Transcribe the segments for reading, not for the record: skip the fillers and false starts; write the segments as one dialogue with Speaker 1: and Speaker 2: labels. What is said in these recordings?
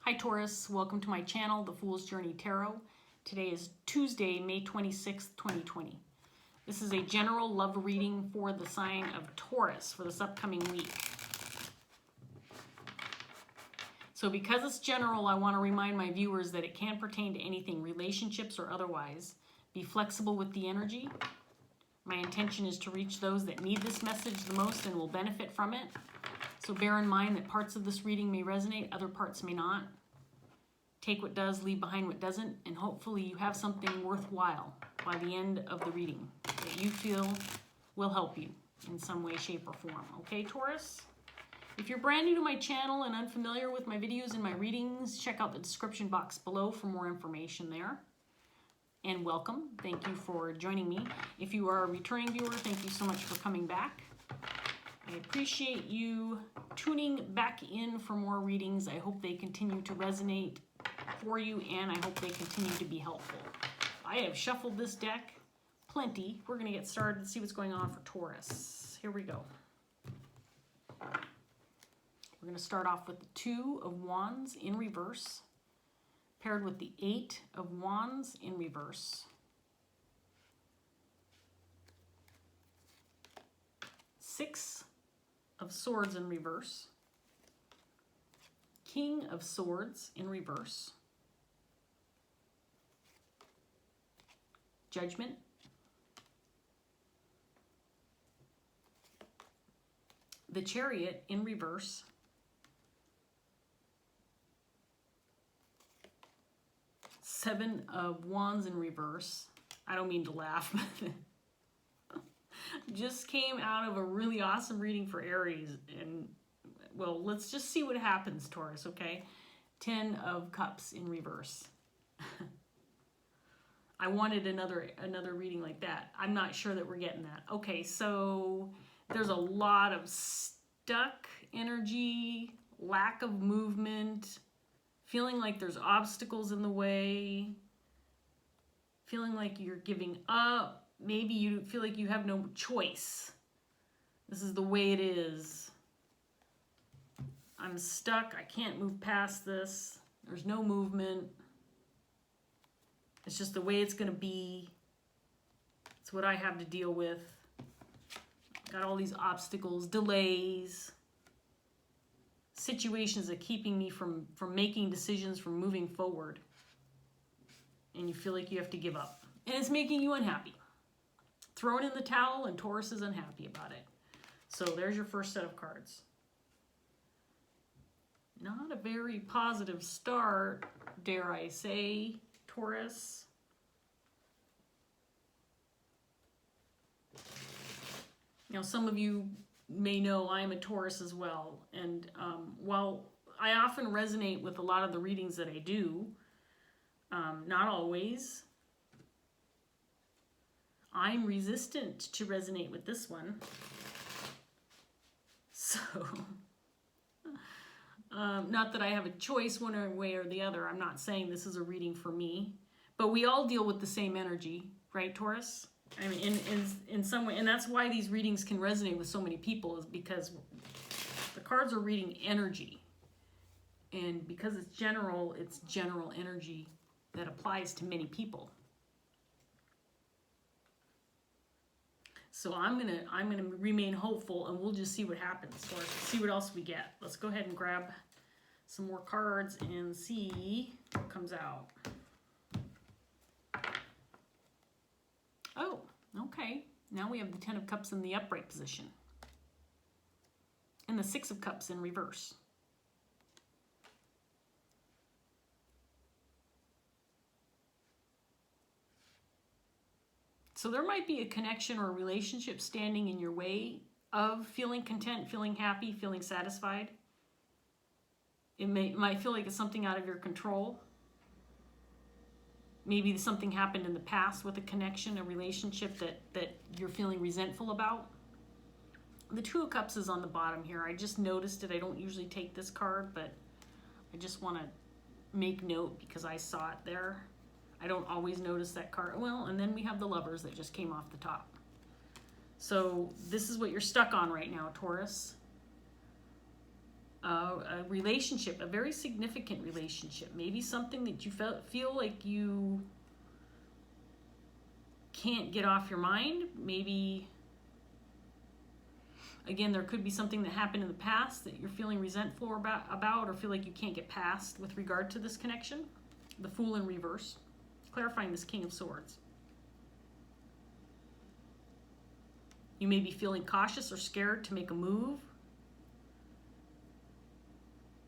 Speaker 1: Hi Taurus, welcome to my channel, The Fool's Journey Tarot. Today is Tuesday, May 26th, 2020. This is a general love reading for the sign of Taurus for this upcoming week. So because it's general, I want to remind my viewers that it can pertain to anything, relationships or otherwise. Be flexible with the energy. My intention is to reach those that need this message the most and will benefit from it. So bear in mind that parts of this reading may resonate, other parts may not. Take what does, leave behind what doesn't, and hopefully you have something worthwhile by the end of the reading that you feel will help you in some way, shape, or form. Okay, Taurus? If you're brand new to my channel and unfamiliar with my videos and my readings, check out the description box below for more information there. And welcome. Thank you for joining me. If you are a returning viewer, thank you so much for coming back. I appreciate you tuning back in for more readings. I hope they continue to resonate for you, and I hope they continue to be helpful. I have shuffled this deck plenty. We're going to get started and see what's going on for Taurus. Here we go. We're going to start off with the Two of Wands in reverse, paired with the Eight of Wands in reverse. Six of Swords in reverse. King of Swords in reverse. Judgment. The Chariot in reverse. Seven of Wands in reverse. I don't mean to laugh, but just came out of a really awesome reading for Aries, and well, let's just see what happens, Taurus, okay? 10 of Cups in reverse. I wanted another reading like that. I'm not sure that we're getting that. Okay, so there's a lot of stuck energy, lack of movement, feeling like there's obstacles in the way, feeling like you're giving up. Maybe you feel like you have no choice. This is the way it is. I'm stuck. I can't move past this. There's no movement. It's just the way it's going to be. It's what I have to deal with. Got all these obstacles, delays, situations that are keeping me from making decisions, from moving forward. And you feel like you have to give up. And it's making you unhappy. Thrown in the towel, and Taurus is unhappy about it. So there's your first set of cards. Not a very positive start, dare I say, Taurus. Now, some of you may know I'm a Taurus as well. And while I often resonate with a lot of the readings that I do, not always, I'm resistant to resonate with this one. So, not that I have a choice one way or the other. I'm not saying this is a reading for me. But we all deal with the same energy, right, Taurus? I mean, in some way, and that's why these readings can resonate with so many people, is because the cards are reading energy. And because it's general energy that applies to many people. So I'm gonna remain hopeful, and we'll just see what happens. So let's see what else we get. Let's go ahead and grab some more cards and see what comes out. Oh, okay. Now we have the 10 of Cups in the upright position. And the 6 of Cups in reverse. So there might be a connection or a relationship standing in your way of feeling content, feeling happy, feeling satisfied. It might feel like it's something out of your control. Maybe something happened in the past with a connection, a relationship that you're feeling resentful about. The 2 of Cups is on the bottom here. I just noticed it. I don't usually take this card, but I just want to make note because I saw it there. I don't always notice that card. Well, and then we have the Lovers that just came off the top. So this is what you're stuck on right now, Taurus. A relationship, a very significant relationship, maybe something that you feel like you can't get off your mind. Maybe, again, there could be something that happened in the past that you're feeling resentful about or feel like you can't get past with regard to this connection. The Fool in reverse, clarifying this King of Swords. You may be feeling cautious or scared to make a move,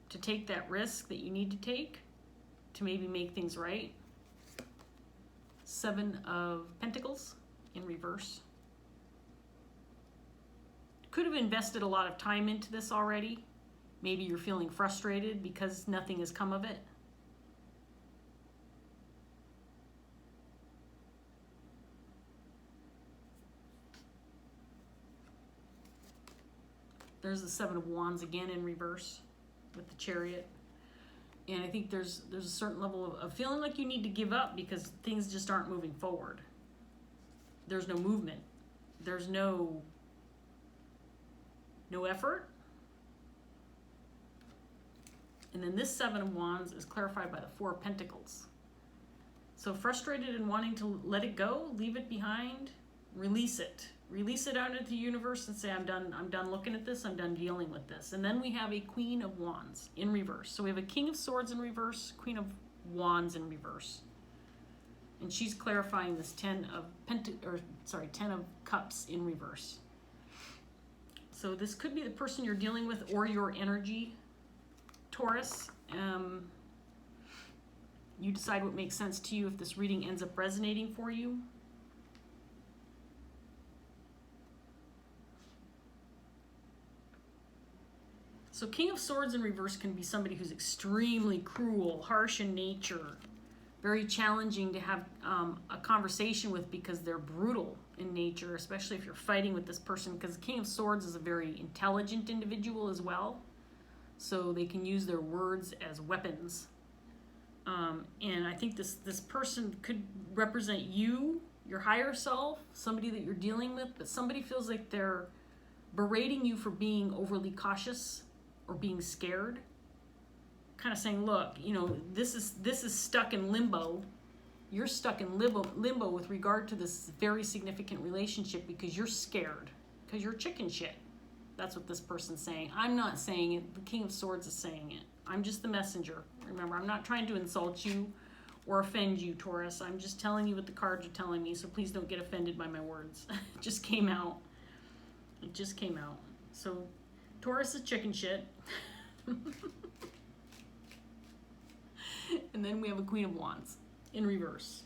Speaker 1: to take that risk that you need to take to maybe make things right. Seven of Pentacles in reverse. Could have invested a lot of time into this already. Maybe you're feeling frustrated because nothing has come of it. There's the Seven of Wands again in reverse with the Chariot. And I think there's a certain level of feeling like you need to give up because things just aren't moving forward. There's no movement. There's no effort. And then this Seven of Wands is clarified by the Four of Pentacles. So frustrated and wanting to let it go, leave it behind, release it. Release it out into the universe and say, I'm done looking at this, I'm done dealing with this. And then we have a Queen of Wands in reverse. So we have a King of Swords in reverse, Queen of Wands in reverse. And she's clarifying this Ten of Cups in reverse. So this could be the person you're dealing with or your energy, Taurus. You decide what makes sense to you if this reading ends up resonating for you. So King of Swords in reverse can be somebody who's extremely cruel, harsh in nature, very challenging to have a conversation with because they're brutal in nature, especially if you're fighting with this person, because King of Swords is a very intelligent individual as well. So they can use their words as weapons. And I think this person could represent you, your higher self, somebody that you're dealing with, but somebody feels like they're berating you for being overly cautious or being scared, kind of saying, look, you know, this is stuck in limbo. You're stuck in limbo with regard to this very significant relationship because you're scared, because you're chicken shit. That's what this person's saying. I'm not saying it. The King of Swords is saying it. I'm just the messenger. Remember, I'm not trying to insult you or offend you, Taurus. I'm just telling you what the cards are telling me, so please don't get offended by my words. It just came out. It just came out. So Taurus is chicken shit. And then we have a Queen of Wands in reverse.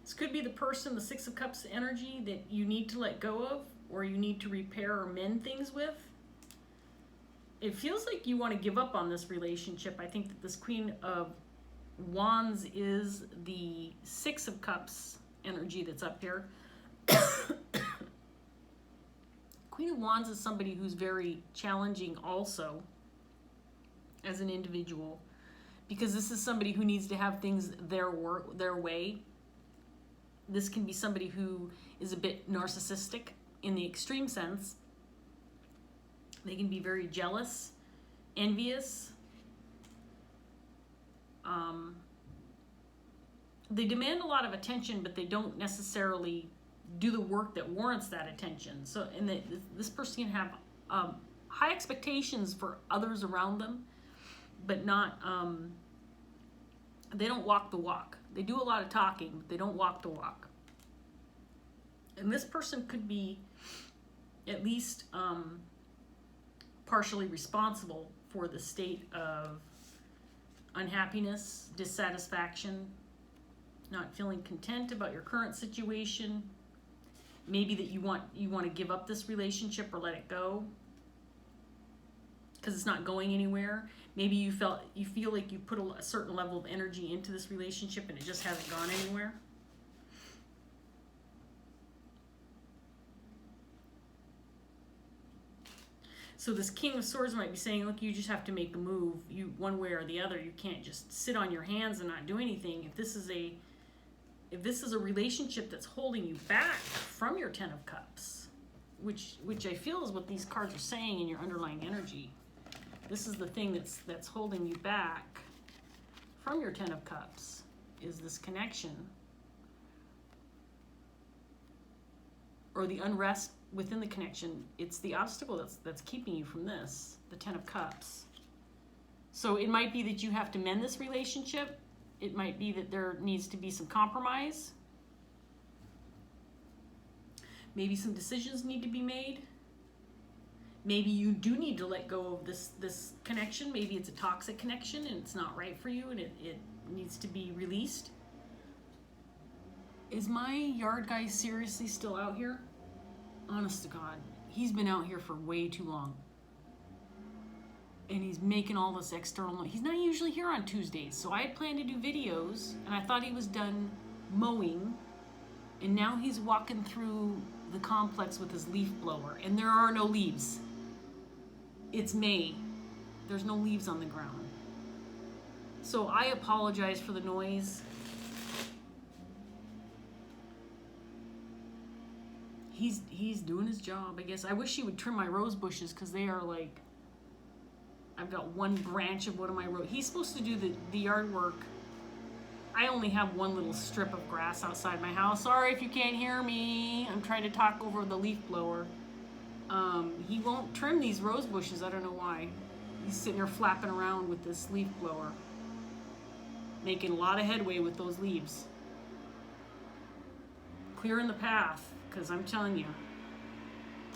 Speaker 1: This could be the person, the Six of Cups energy that you need to let go of or you need to repair or mend things with. It feels like you want to give up on this relationship. I think that this Queen of Wands is the Six of Cups energy that's up here. Queen of Wands is somebody who's very challenging also as an individual, because this is somebody who needs to have things their way. This can be somebody who is a bit narcissistic in the extreme sense. They can be very jealous, envious. They demand a lot of attention, but they don't necessarily do the work that warrants that attention. So, and this person can have high expectations for others around them, but not, they don't walk the walk. They do a lot of talking, but they don't walk the walk. And this person could be at least partially responsible for the state of unhappiness, dissatisfaction, not feeling content about your current situation. Maybe that you want to give up this relationship or let it go because it's not going anywhere. Maybe you feel like you put a certain level of energy into this relationship and it just hasn't gone anywhere. So this King of Swords might be saying, look, you just have to make a move, you one way or the other. You can't just sit on your hands and not do anything. If this is a relationship that's holding you back from your Ten of Cups, which I feel is what these cards are saying in your underlying energy. This is the thing that's holding you back from your Ten of Cups, is this connection or the unrest within the connection. It's the obstacle that's keeping you from this, the Ten of Cups. So it might be that you have to mend this relationship. It might be that there needs to be some compromise. Maybe some decisions need to be made. Maybe you do need to let go of this connection. Maybe it's a toxic connection and it's not right for you and it needs to be released. Is my yard guy seriously still out here? Honest to God, he's been out here for way too long. And he's making all this external noise. He's not usually here on Tuesdays, so I had planned to do videos, and I thought he was done mowing, and now he's walking through the complex with his leaf blower, and there are no leaves. It's May. There's no leaves on the ground. So I apologize for the noise. He's doing his job, I guess. I wish he would trim my rose bushes because they are like, I've got one branch of one of my rose. He's supposed to do the yard work. I only have one little strip of grass outside my house. Sorry if you can't hear me. I'm trying to talk over the leaf blower. He won't trim these rose bushes. I don't know why. He's sitting there flapping around with this leaf blower, making a lot of headway with those leaves. Clearing the path. Because I'm telling you,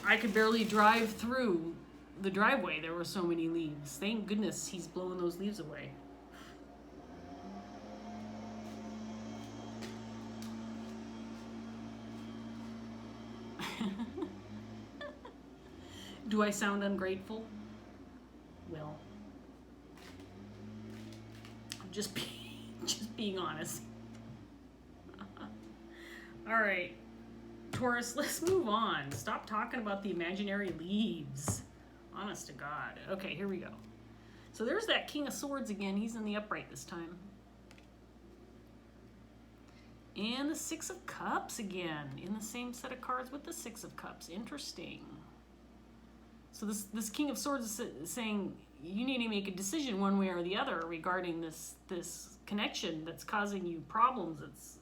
Speaker 1: I could barely drive through the driveway. There were so many leaves. Thank goodness he's blowing those leaves away. Do I sound ungrateful? Well, I'm just being honest. All right. Taurus, let's move on. Stop talking about the imaginary leaves. Honest to God. Okay, here we go. So there's that King of Swords again. He's in the upright this time. And the Six of Cups again, in the same set of cards with the Six of Cups. Interesting. So this King of Swords is saying you need to make a decision one way or the other regarding this connection that's causing you problems.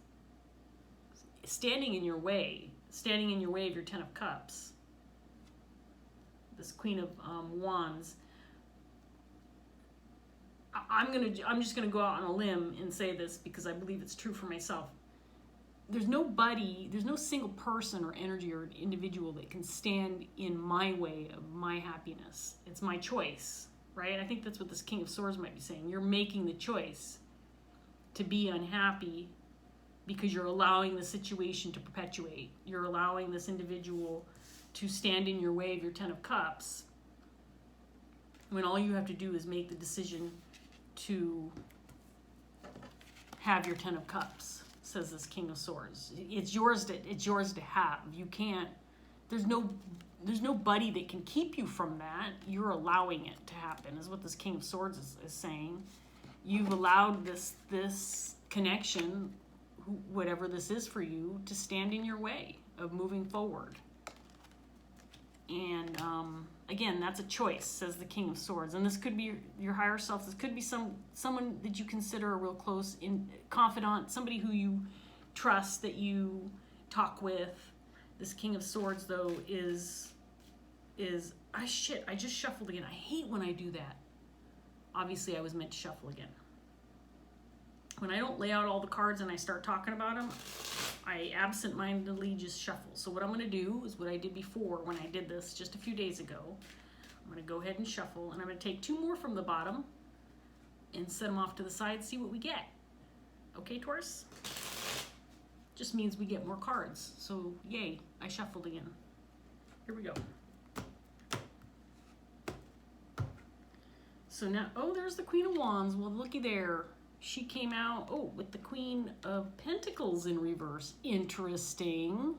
Speaker 1: It's standing in your way of your Ten of Cups. This Queen of Wands. I'm just gonna go out on a limb and say this because I believe it's true for myself. There's no single person or energy or individual that can stand in my way of my happiness. It's my choice, right? I think that's what this King of Swords might be saying. You're making the choice to be unhappy because you're allowing the situation to perpetuate. You're allowing this individual to stand in your way of your Ten of Cups when all you have to do is make the decision to have your Ten of Cups, says this King of Swords. It's yours to have. You can't, there's nobody that can keep you from that. You're allowing it to happen, is what this King of Swords is saying. You've allowed this connection, whatever this is for you, to stand in your way of moving forward. And again, that's a choice, says the King of Swords. And this could be your higher self. This could be someone that you consider a real close confidant, somebody who you trust, that you talk with. This King of Swords, though, is I just shuffled again. I hate when I do that. Obviously, I was meant to shuffle again. When I don't lay out all the cards and I start talking about them, I absent-mindedly just shuffle. So what I'm going to do is what I did before when I did this just a few days ago. I'm going to go ahead and shuffle, and I'm going to take two more from the bottom and set them off to the side, see what we get. Okay, Taurus? Just means we get more cards. So, yay, I shuffled again. Here we go. So now, oh, there's the Queen of Wands. Well, looky there. She came out, with the Queen of Pentacles in reverse. Interesting.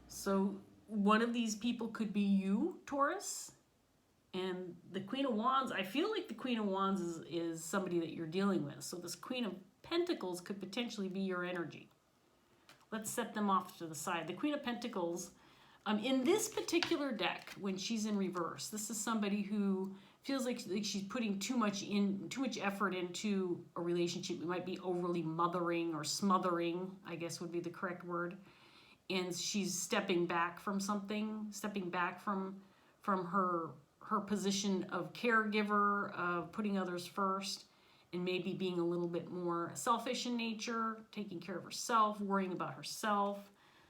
Speaker 1: So one of these people could be you, Taurus. And the Queen of Wands, I feel like the Queen of Wands is somebody that you're dealing with. So this Queen of Pentacles could potentially be your energy. Let's set them off to the side. The Queen of Pentacles, in this particular deck, when she's in reverse, this is somebody who feels like she's putting too much effort into a relationship. It might be overly mothering or smothering, I guess would be the correct word. And she's stepping back from something, stepping back from her position of caregiver, of putting others first, and maybe being a little bit more selfish in nature, taking care of herself, worrying about herself.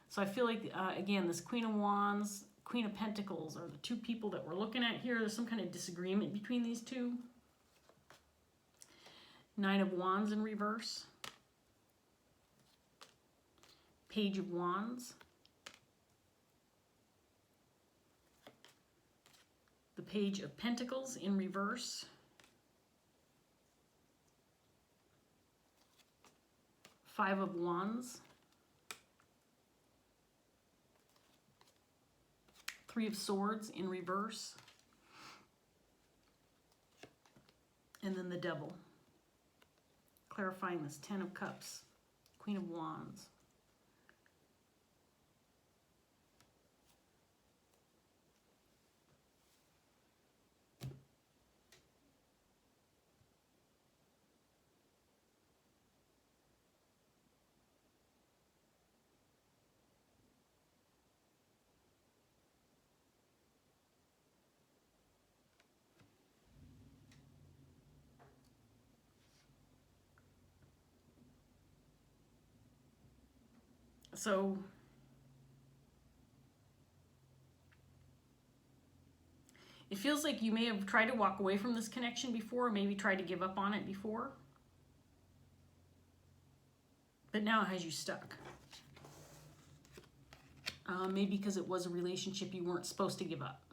Speaker 1: So I feel like, again, this Queen of Wands, Queen of Pentacles are the two people that we're looking at here. There's some kind of disagreement between these two. Nine of Wands in reverse. Page of Wands. The Page of Pentacles in reverse. Five of Wands. Three of Swords in reverse. And then the Devil. Clarifying this, Ten of Cups, Queen of Wands. So it feels like you may have tried to walk away from this connection before, maybe tried to give up on it before, but now it has you stuck. Maybe because it was a relationship you weren't supposed to give up.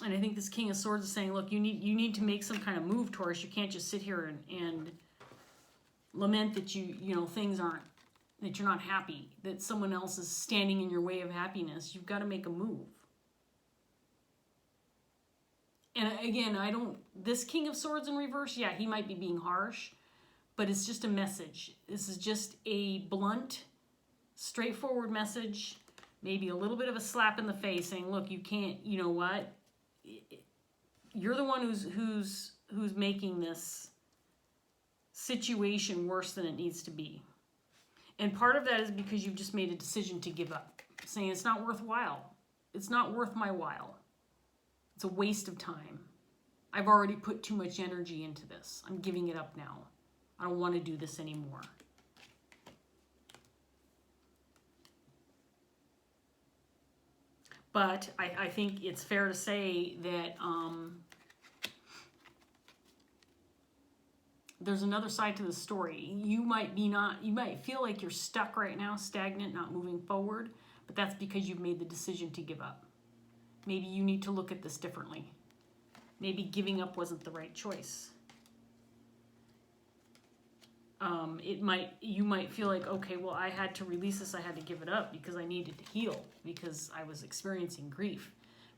Speaker 1: And I think this King of Swords is saying, look, you need to make some kind of move, Taurus. You can't just sit here and lament that things aren't, that you're not happy, that someone else is standing in your way of happiness. You've got to make a move. And again, this King of Swords in reverse, yeah, he might be being harsh, but it's just a message. This is just a blunt, straightforward message, maybe a little bit of a slap in the face saying, look, you can't, you know what? You're the one who's making this situation worse than it needs to be. And part of that is because you've just made a decision to give up, saying it's not worthwhile. It's not worth my while. It's a waste of time. I've already put too much energy into this. I'm giving it up now. I don't want to do this anymore. But I think it's fair to say that there's another side to the story. You might feel like you're stuck right now, stagnant, not moving forward, but that's because you've made the decision to give up. Maybe you need to look at this differently. Maybe giving up wasn't the right choice. You might feel like, okay, well, I had to release this, I had to give it up because I needed to heal, because I was experiencing grief.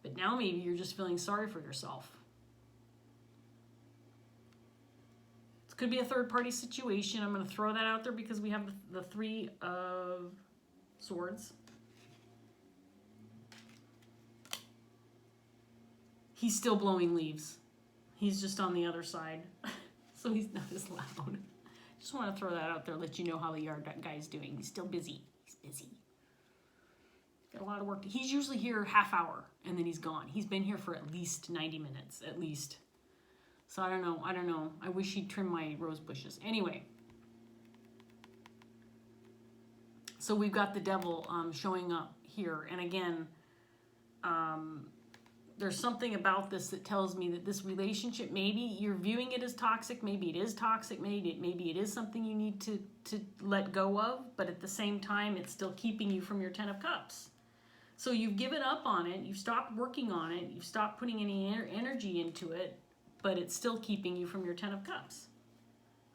Speaker 1: But now maybe you're just feeling sorry for yourself. It could be a third-party situation. I'm going to throw that out there because we have the Three of Swords. He's still blowing leaves. He's just on the other side, so he's not as loud. Just want to throw that out there, let you know how the yard guy's doing. He's still busy. He's busy. Got a lot of work. He's usually here half hour, and then he's gone. He's been here for at least 90 minutes, at least. So I don't know. I wish he'd trim my rose bushes. Anyway. So we've got the Devil showing up here. And again, there's something about this that tells me that this relationship, maybe you're viewing it as toxic, maybe it is toxic, maybe it is something you need to let go of, but at the same time, it's still keeping you from your Ten of Cups. So you've given up on it, you've stopped working on it, you've stopped putting any energy into it, but it's still keeping you from your Ten of Cups.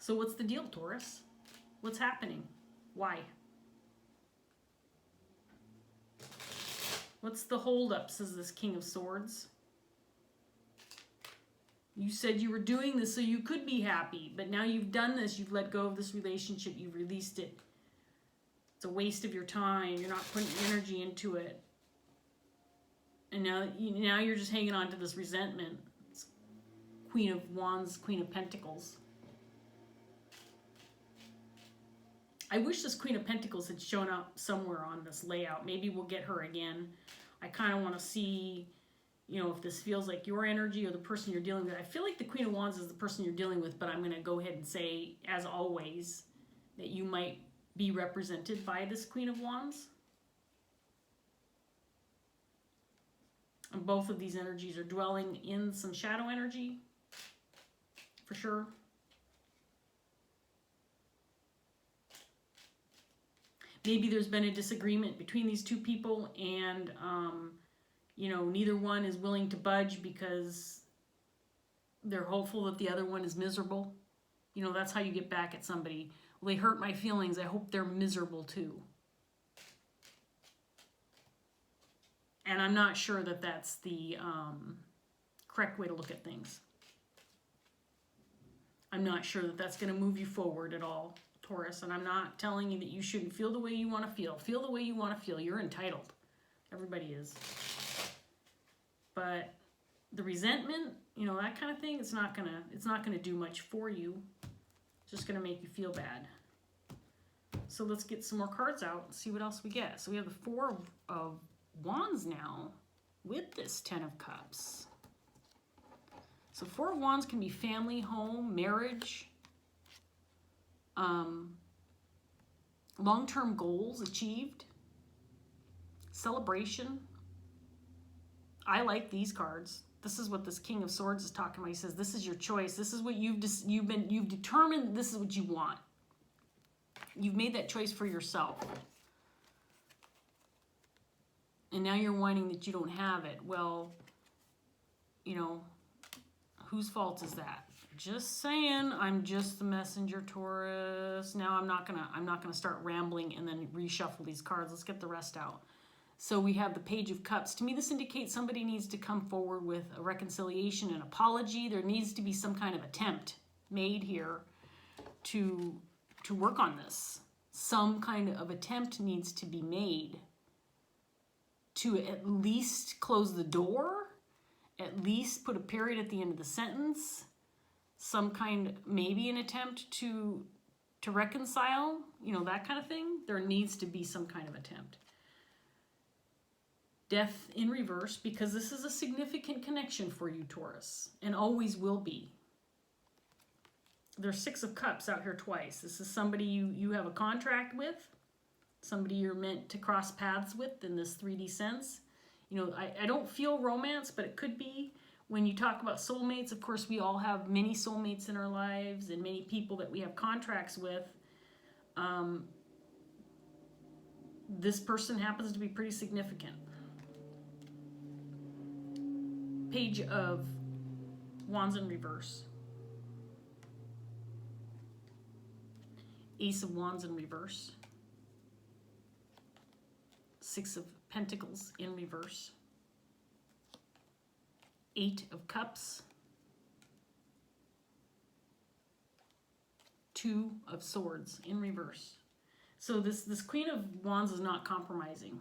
Speaker 1: So what's the deal, Taurus? What's happening? Why? What's the holdup, says this King of Swords? You said you were doing this so you could be happy, but now you've done this, you've let go of this relationship, you've released it. It's a waste of your time, you're not putting energy into it. And now you're just hanging on to this resentment. It's Queen of Wands, Queen of Pentacles. I wish this Queen of Pentacles had shown up somewhere on this layout. Maybe we'll get her again. I kind of want to see, you know, if this feels like your energy or the person you're dealing with. I feel like the Queen of Wands is the person you're dealing with, but I'm going to go ahead and say, as always, that you might be represented by this Queen of Wands. And both of these energies are dwelling in some shadow energy, for sure. Maybe there's been a disagreement between these two people and, you know, neither one is willing to budge because they're hopeful that the other one is miserable. You know, that's how you get back at somebody. Well, they hurt my feelings. I hope they're miserable too. And I'm not sure that that's the correct way to look at things. I'm not sure that that's going to move you forward at all, Taurus. And I'm not telling you that you shouldn't feel the way you want to feel. Feel the way you want to feel. You're entitled. Everybody is. But the resentment, you know, that kind of thing, it's not gonna do much for you. It's just gonna make you feel bad. So let's get some more cards out and see what else we get. So we have the Four of Wands now with this Ten of Cups. So Four of Wands can be family, home, marriage, long-term goals achieved, celebration. I like these cards. This is what this King of Swords is talking about. He says, this is your choice. This is what you've determined. This is what you want. You've made that choice for yourself. And now you're whining that you don't have it. Well, you know, whose fault is that? Just saying, I'm just the messenger, Taurus. Now I'm not gonna start rambling and then reshuffle these cards. Let's get the rest out. So we have the Page of Cups. To me, this indicates somebody needs to come forward with a reconciliation, an apology. There needs to be some kind of attempt made here to work on this. Some kind of attempt needs to be made to at least close the door, at least put a period at the end of the sentence, some kind, maybe an attempt to reconcile, you know, that kind of thing. There needs to be some kind of attempt. Death in reverse, because this is a significant connection for you, Taurus, and always will be. There's Six of Cups out here twice. This is somebody you have a contract with, somebody you're meant to cross paths with in this 3D sense. You know, I don't feel romance, but it could be. When you talk about soulmates, of course, we all have many soulmates in our lives and many people that we have contracts with. This person happens to be pretty significant. Page of Wands in reverse. Ace of Wands in reverse. Six of Pentacles in reverse. Eight of Cups. Two of Swords in reverse. So this Queen of Wands is not compromising.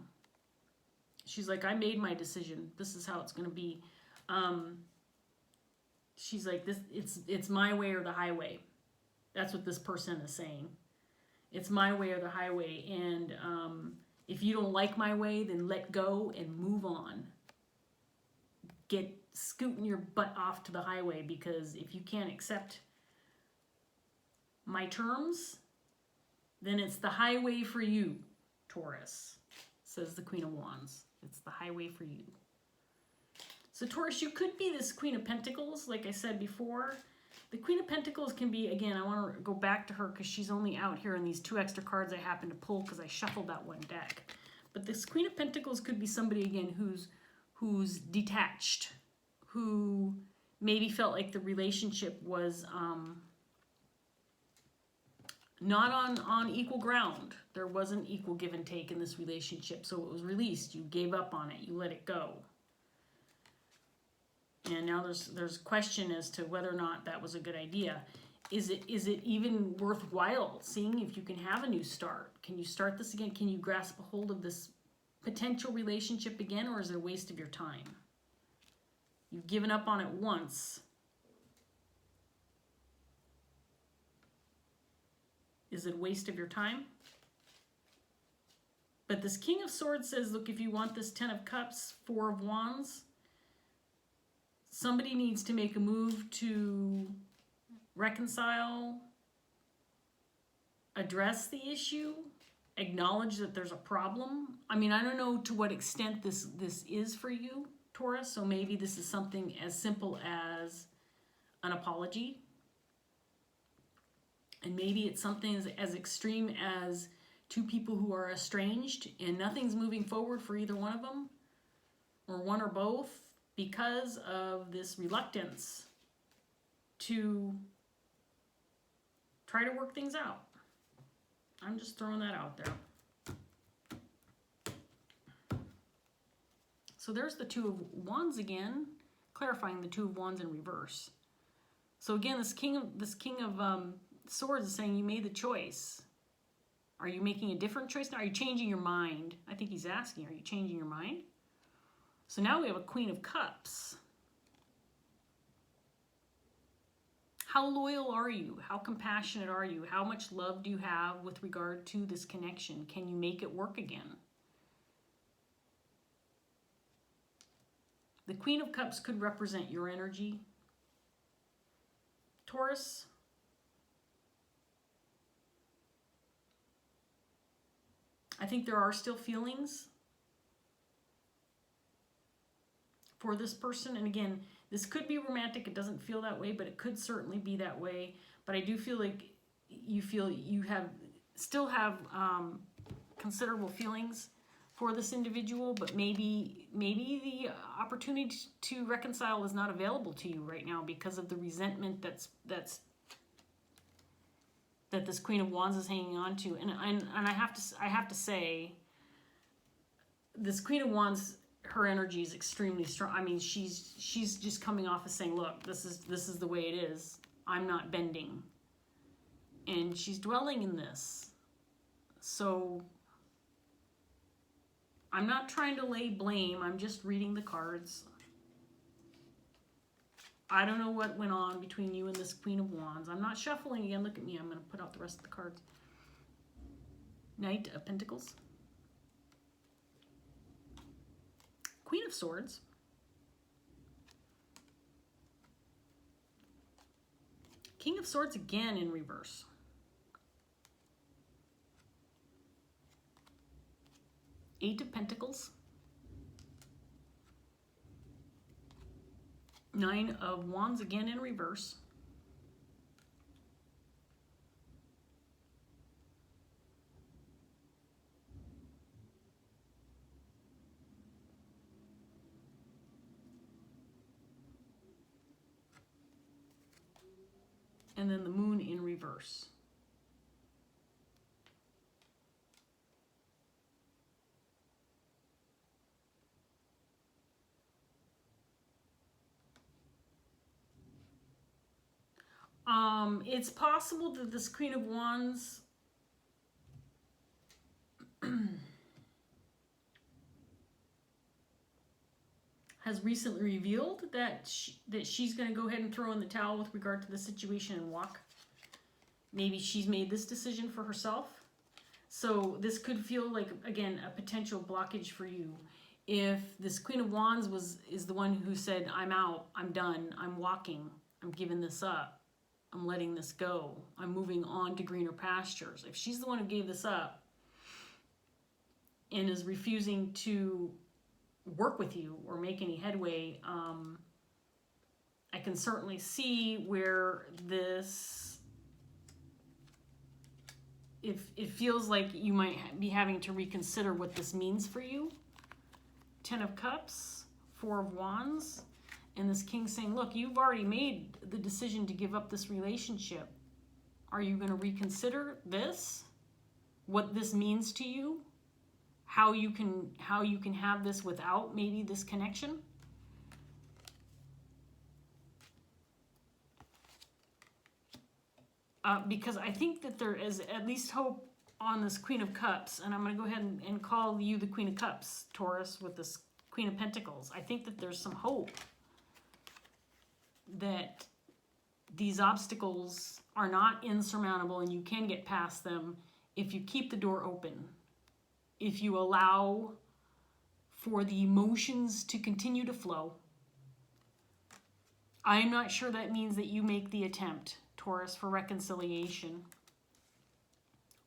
Speaker 1: She's like, I made my decision. This is how it's going to be. She's like, it's my way or the highway. That's what this person is saying. It's my way or the highway. And if you don't like my way, then let go and move on. Get scooting your butt off to the highway, because if you can't accept my terms, then it's the highway for you, Taurus, says the Queen of Wands. It's the highway for you. So Taurus, you could be this Queen of Pentacles, like I said before. The Queen of Pentacles can be, again, I want to go back to her because she's only out here in these two extra cards I happened to pull because I shuffled that one deck. But this Queen of Pentacles could be somebody, again, who's detached, who maybe felt like the relationship was not on equal ground. There wasn't equal give and take in this relationship, so it was released. You gave up on it. You let it go. And now there's question as to whether or not that was a good idea. Is it even worthwhile seeing if you can have a new start? Can you start this again? Can you grasp a hold of this potential relationship again, or is it a waste of your time? You've given up on it once. Is it a waste of your time? But this King of Swords says, look, if you want this Ten of Cups, Four of Wands, somebody needs to make a move to reconcile, address the issue, acknowledge that there's a problem. I mean, I don't know to what extent this is for you, Taurus, so maybe this is something as simple as an apology. And maybe it's something as extreme as two people who are estranged and nothing's moving forward for either one of them, or one or both, because of this reluctance to try to work things out. I'm just throwing that out there. So there's the Two of Wands again, clarifying the Two of Wands in reverse. So again, this King of Swords is saying you made the choice. Are you making a different choice now? Are you changing your mind? I think he's asking, are you changing your mind? So now we have a Queen of Cups. How loyal are you? How compassionate are you? How much love do you have with regard to this connection? Can you make it work again? The Queen of Cups could represent your energy, Taurus. I think there are still feelings for this person. And again, this could be romantic. It doesn't feel that way, but it could certainly be that way. But I do feel like you still have considerable feelings for this individual, but maybe the opportunity to reconcile is not available to you right now because of the resentment that this Queen of Wands is hanging on to. And I have to say, this Queen of Wands, her energy is extremely strong. I mean, she's just coming off as saying, look, this is the way it is. I'm not bending. And she's dwelling in this. So I'm not trying to lay blame. I'm just reading the cards. I don't know what went on between you and this Queen of Wands. I'm not shuffling again. Look at me. I'm going to put out the rest of the cards. Knight of Pentacles. Queen of Swords. King of Swords again in reverse. Eight of Pentacles. Nine of Wands again in reverse. And then the Moon in reverse. It's possible that this Queen of Wands has recently revealed that she's going to go ahead and throw in the towel with regard to the situation and walk. Maybe she's made this decision for herself. So this could feel like, again, a potential blockage for you. If this Queen of Wands is the one who said, I'm out, I'm done, I'm walking, I'm giving this up, I'm letting this go, I'm moving on to greener pastures. If she's the one who gave this up and is refusing to work with you or make any headway, I can certainly see where this, if it feels like you might be having to reconsider what this means for you. Ten of Cups, Four of Wands, and this King saying, look, you've already made the decision to give up this relationship. Are you going to reconsider this? What this means to you? How you can have this without maybe this connection? Because I think that there is at least hope on this Queen of Cups, and I'm going to go ahead and call you the Queen of Cups, Taurus, with this Queen of Pentacles. I think that there's some hope that these obstacles are not insurmountable and you can get past them if you keep the door open, if you allow for the emotions to continue to flow. I'm not sure that means that you make the attempt, Taurus, for reconciliation,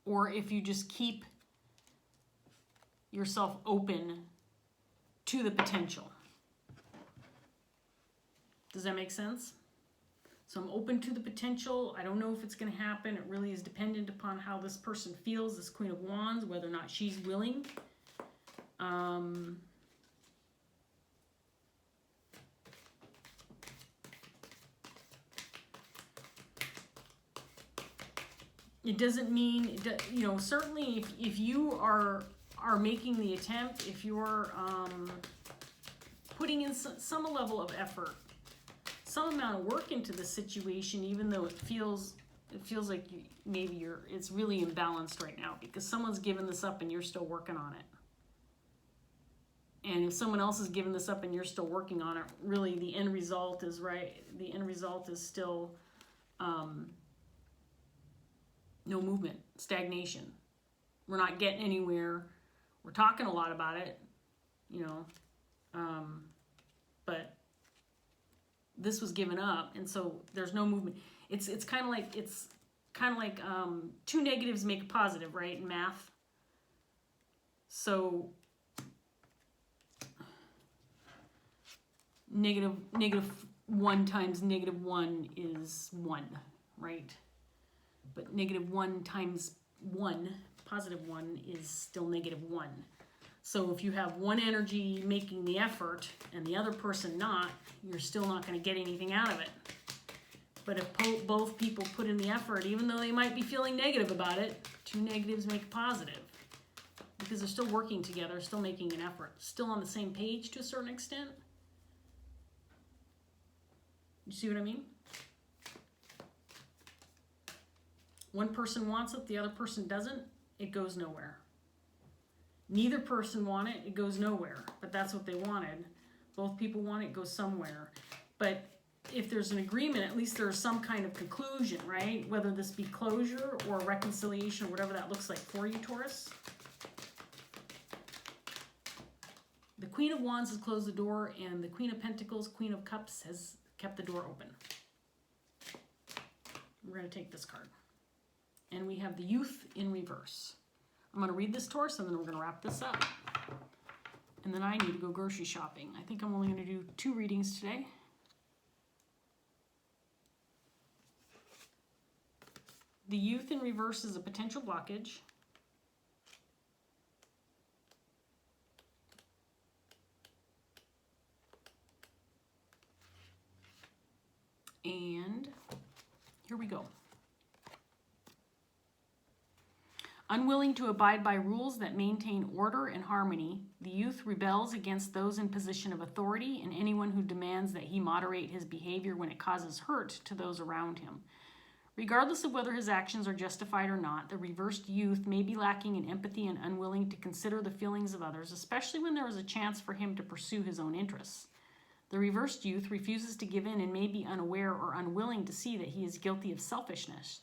Speaker 1: or if you just keep yourself open to the potential. Does that make sense? So I'm open to the potential. I don't know if it's going to happen. It really is dependent upon how this person feels, this Queen of Wands, whether or not she's willing. It doesn't mean, you know, certainly if you are making the attempt, if you're putting in some level of effort, some amount of work into the situation, even though it feels like it's really imbalanced right now because someone's given this up and you're still working on it. And if someone else has given this up and you're still working on it, really the end result is right. The end result is still no movement, stagnation. We're not getting anywhere. We're talking a lot about it, you know, but this was given up, and so there's no movement. It's kind of like two negatives make a positive, right, in math. So negative 1 times negative 1 is 1, right? But negative 1 times 1, positive 1, is still negative 1. So if you have one energy making the effort and the other person not, you're still not going to get anything out of it. But if both people put in the effort, even though they might be feeling negative about it, two negatives make a positive. Because they're still working together, still making an effort, still on the same page to a certain extent. You see what I mean? One person wants it, the other person doesn't, it goes nowhere. Neither person want it, it goes nowhere. But that's what they wanted. Both people want it, it goes somewhere. But if there's an agreement, at least there's some kind of conclusion, right? Whether this be closure or reconciliation or whatever that looks like for you, Taurus. The Queen of Wands has closed the door, and the Queen of Pentacles, Queen of Cups, has kept the door open. We're going to take this card. And we have the Youth in reverse. I'm going to read this, Taurus, and then we're going to wrap this up. And then I need to go grocery shopping. I think I'm only going to do 2 readings today. The Youth in reverse is a potential blockage. And here we go. Unwilling to abide by rules that maintain order and harmony, the youth rebels against those in position of authority and anyone who demands that he moderate his behavior when it causes hurt to those around him. Regardless of whether his actions are justified or not, the reversed youth may be lacking in empathy and unwilling to consider the feelings of others, especially when there is a chance for him to pursue his own interests. The reversed youth refuses to give in and may be unaware or unwilling to see that he is guilty of selfishness.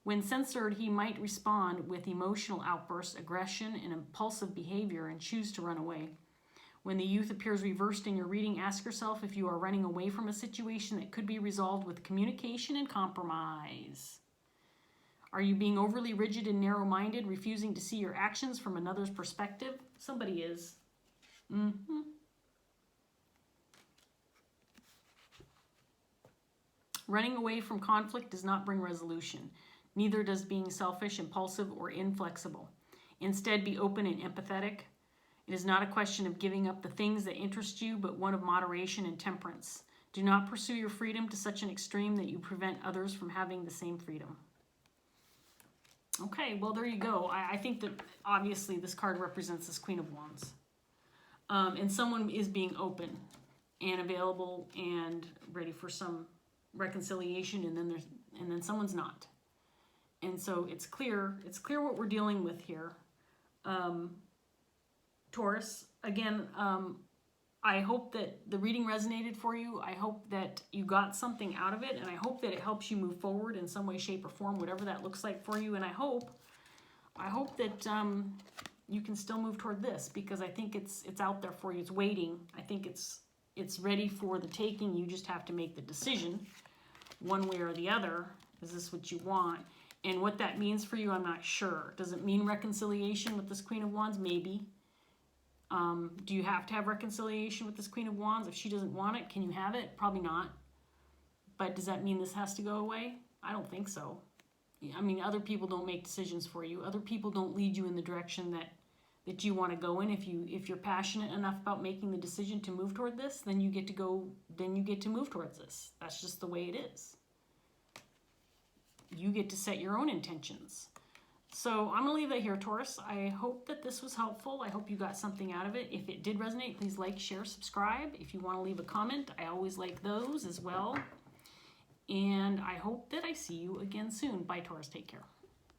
Speaker 1: When censored, he might respond with emotional outbursts, aggression, and impulsive behavior and choose to run away. When the youth appears reversed in your reading, ask yourself if you are running away from a situation that could be resolved with communication and compromise. Are you being overly rigid and narrow-minded, refusing to see your actions from another's perspective? Somebody is. Running away from conflict does not bring resolution. Neither does being selfish, impulsive, or inflexible. Instead, be open and empathetic. It is not a question of giving up the things that interest you, but one of moderation and temperance. Do not pursue your freedom to such an extreme that you prevent others from having the same freedom. Okay, well, there you go. I think that obviously this card represents this Queen of Wands. And someone is being open and available and ready for some reconciliation, and then someone's not. And so it's clear what we're dealing with here. Taurus, again, I hope that the reading resonated for you. I hope that you got something out of it, and I hope that it helps you move forward in some way, shape, or form, whatever that looks like for you. And I hope that you can still move toward this, because I think it's out there for you. It's waiting. I think it's ready for the taking. You just have to make the decision one way or the other. Is this what you want? And what that means for you, I'm not sure. Does it mean reconciliation with this Queen of Wands? Maybe. Do you have to have reconciliation with this Queen of Wands? If she doesn't want it, can you have it? Probably not. But does that mean this has to go away? I don't think so. I mean, other people don't make decisions for you. Other people don't lead you in the direction that you want to go in. If you're passionate enough about making the decision to move toward this, then you get to move towards this. That's just the way it is. You get to set your own intentions. So I'm going to leave that here, Taurus. I hope that this was helpful. I hope you got something out of it. If it did resonate, please like, share, subscribe. If you want to leave a comment, I always like those as well. And I hope that I see you again soon. Bye, Taurus. Take care.